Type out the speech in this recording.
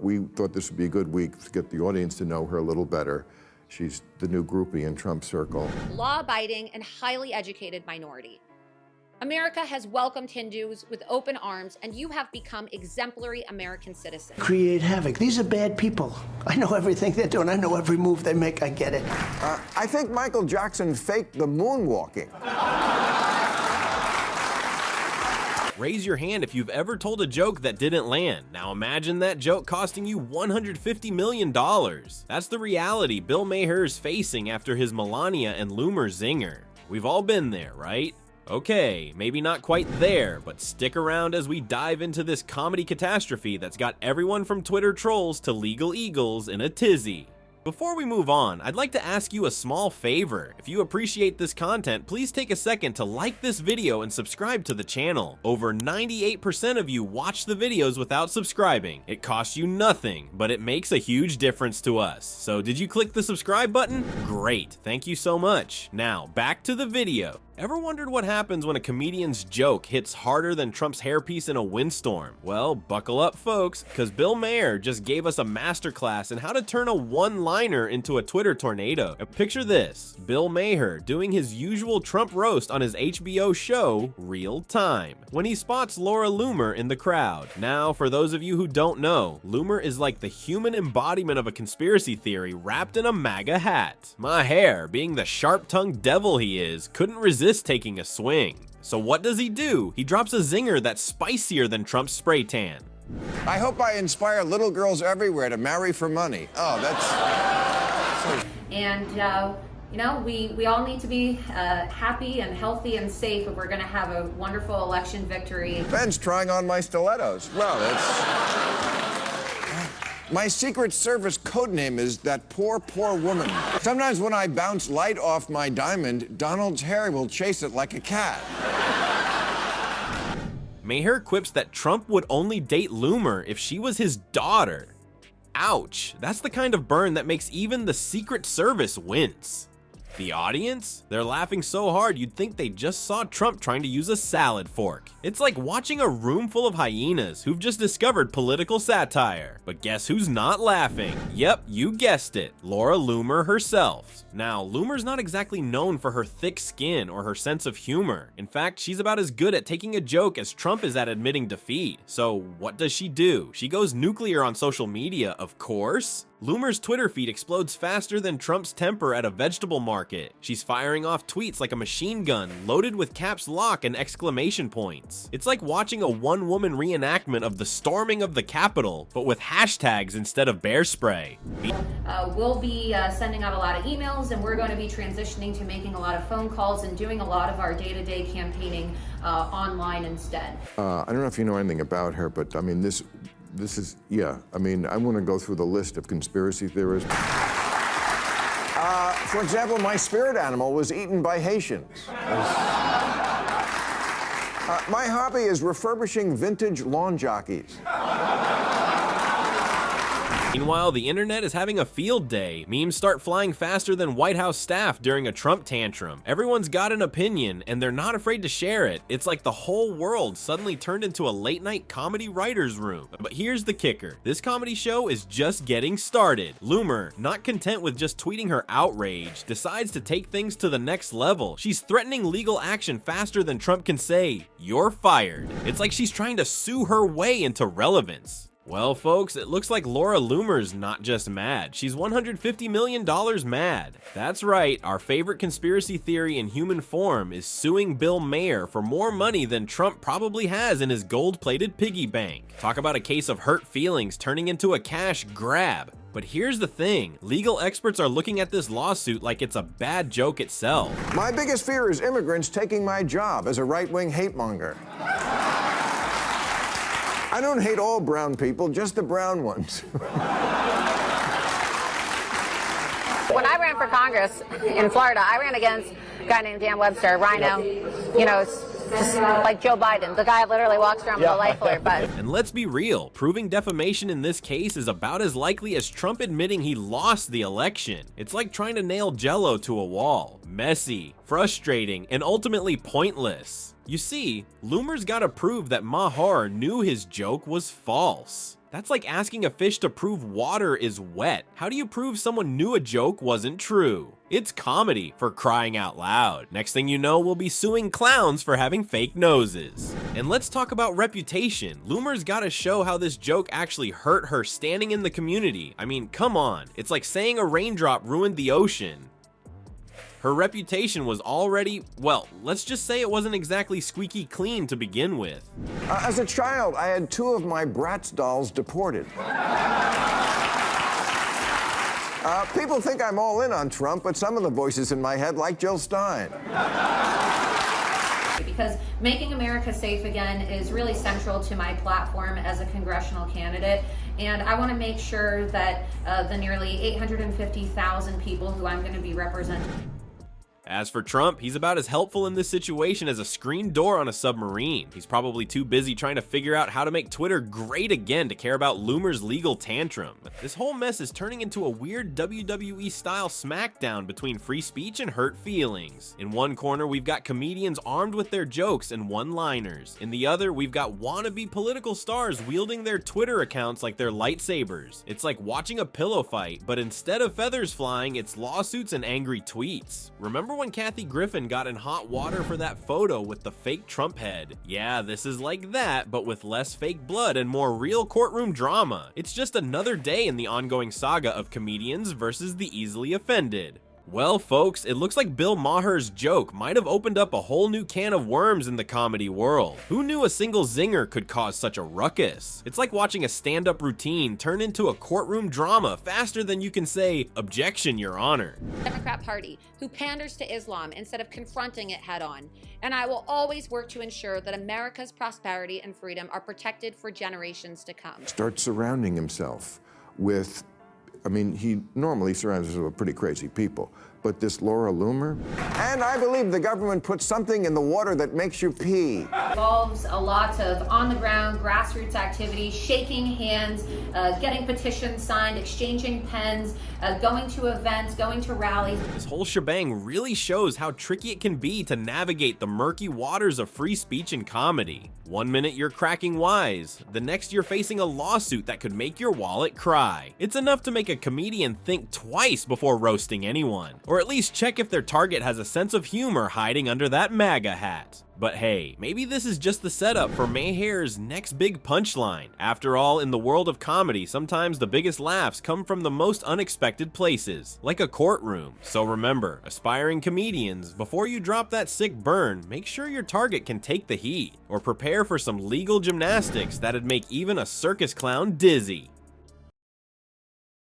we thought this would be a good week to get the audience to know her a little better. She's the new groupie in Trump's circle. Law-abiding and highly educated minority. America has welcomed Hindus with open arms, and you have become exemplary American citizens. Create havoc. These are bad people. I know everything they're doing. I know every move they make. I get it. I think Michael Jackson faked the moonwalking. Raise your hand if you've ever told a joke that didn't land. Now imagine that joke costing you $150 million. That's the reality Bill Maher is facing after his Melania and Loomer zinger. We've all been there, right? Okay, maybe not quite there, but stick around as we dive into this comedy catastrophe that's got everyone from Twitter trolls to legal eagles in a tizzy. Before we move on, I'd like to ask you a small favor. If you appreciate this content, please take a second to like this video and subscribe to the channel. Over 98% of you watch the videos without subscribing. It costs you nothing, but it makes a huge difference to us. So did you click the subscribe button? Great, thank you so much. Now, back to the video. Ever wondered what happens when a comedian's joke hits harder than Trump's hairpiece in a windstorm? Well, buckle up folks, because Bill Maher just gave us a masterclass in how to turn a one-liner into a Twitter tornado. Now, picture this, Bill Maher doing his usual Trump roast on his HBO show, Real Time, when he spots Laura Loomer in the crowd. Now, for those of you who don't know, Loomer is like the human embodiment of a conspiracy theory wrapped in a MAGA hat. Maher, being the sharp-tongued devil he is, couldn't resist taking a swing. So what does he do? He drops a zinger that's spicier than Trump's spray tan. I hope I inspire little girls everywhere to marry for money. Oh, that's... And, you know, we all need to be happy and healthy and safe if we're going to have a wonderful election victory. Ben's trying on my stilettos. Well, that's... My Secret Service codename is that poor, poor woman. Sometimes when I bounce light off my diamond, Donald's hair will chase it like a cat. Maher quips that Trump would only date Loomer if she was his daughter. Ouch, that's the kind of burn that makes even the Secret Service wince. The audience? They're laughing so hard you'd think they just saw Trump trying to use a salad fork. It's like watching a room full of hyenas who've just discovered political satire. But guess who's not laughing? Yep, you guessed it, Laura Loomer herself. Now, Loomer's not exactly known for her thick skin or her sense of humor. In fact, she's about as good at taking a joke as Trump is at admitting defeat. So what does she do? She goes nuclear on social media, of course. Loomer's Twitter feed explodes faster than Trump's temper at a vegetable market. She's firing off tweets like a machine gun, loaded with caps lock and exclamation points. It's like watching a one-woman reenactment of the storming of the Capitol, but with hashtags instead of bear spray. We'll be sending out a lot of emails, and we're going to be transitioning to making a lot of phone calls and doing a lot of our day-to-day campaigning online instead. I don't know if you know anything about her, but I mean, this is, yeah, I mean, I want to go through the list of conspiracy theorists. For example, my spirit animal was eaten by Haitians. My hobby is refurbishing vintage lawn jockeys. Meanwhile, the internet is having a field day. Memes start flying faster than White House staff during a Trump tantrum. Everyone's got an opinion, and they're not afraid to share it. It's like the whole world suddenly turned into a late-night comedy writer's room. But here's the kicker. This comedy show is just getting started. Loomer, not content with just tweeting her outrage, decides to take things to the next level. She's threatening legal action faster than Trump can say, "You're fired." It's like she's trying to sue her way into relevance. Well, folks, it looks like Laura Loomer's not just mad, she's $150 million mad. That's right, our favorite conspiracy theory in human form is suing Bill Maher for more money than Trump probably has in his gold-plated piggy bank. Talk about a case of hurt feelings turning into a cash grab. But here's the thing, legal experts are looking at this lawsuit like it's a bad joke itself. My biggest fear is immigrants taking my job as a right-wing hate monger. I don't hate all brown people, just the brown ones. When I ran for Congress in Florida, I ran against a guy named Dan Webster, Rhino. You know, it's just like Joe Biden. The guy literally walks around with a life alert button. And let's be real, proving defamation in this case is about as likely as Trump admitting he lost the election. It's like trying to nail Jell-O to a wall. Messy, frustrating, and ultimately pointless. You see, Loomer's gotta prove that Maher knew his joke was false. That's like asking a fish to prove water is wet. How do you prove someone knew a joke wasn't true? It's comedy, for crying out loud. Next thing you know, we'll be suing clowns for having fake noses. And let's talk about reputation. Loomer's gotta show how this joke actually hurt her standing in the community. I mean, come on. It's like saying a raindrop ruined the ocean. Her reputation was already, well, let's just say it wasn't exactly squeaky clean to begin with. As a child, I had 2 of my Bratz dolls deported. People think I'm all in on Trump, but some of the voices in my head like Jill Stein. Because making America safe again is really central to my platform as a congressional candidate. And I want to make sure that the nearly 850,000 people who I'm going to be representing. As for Trump, he's about as helpful in this situation as a screen door on a submarine. He's probably too busy trying to figure out how to make Twitter great again to care about Loomer's legal tantrum. But this whole mess is turning into a weird WWE-style smackdown between free speech and hurt feelings. In one corner, we've got comedians armed with their jokes and one-liners. In the other, we've got wannabe political stars wielding their Twitter accounts like they're lightsabers. It's like watching a pillow fight, but instead of feathers flying, it's lawsuits and angry tweets. Remember when Kathy Griffin got in hot water for that photo with the fake Trump head? Yeah, this is like that, but with less fake blood and more real courtroom drama. It's just another day in the ongoing saga of comedians versus the easily offended. Well, folks, it looks like Bill Maher's joke might have opened up a whole new can of worms in the comedy world. Who knew a single zinger could cause such a ruckus? It's like watching a stand-up routine turn into a courtroom drama faster than you can say, "Objection, Your Honor." Democrat Party who panders to Islam instead of confronting it head-on. And I will always work to ensure that America's prosperity and freedom are protected for generations to come. Start surrounding himself with, I mean, he normally surrounds himself with pretty crazy people, but this Laura Loomer? And I believe the government puts something in the water that makes you pee. Involves a lot of on-the-ground grassroots activity, shaking hands, getting petitions signed, exchanging pens, going to events, going to rallies. This whole shebang really shows how tricky it can be to navigate the murky waters of free speech and comedy. One minute you're cracking wise, the next you're facing a lawsuit that could make your wallet cry. It's enough to make a comedian think twice before roasting anyone, or at least check if their target has a sense of humor hiding under that MAGA hat. But hey, maybe this is just the setup for Maher's next big punchline. After all, in the world of comedy, sometimes the biggest laughs come from the most unexpected places, like a courtroom. So remember, aspiring comedians, before you drop that sick burn, make sure your target can take the heat, or prepare for some legal gymnastics that'd make even a circus clown dizzy.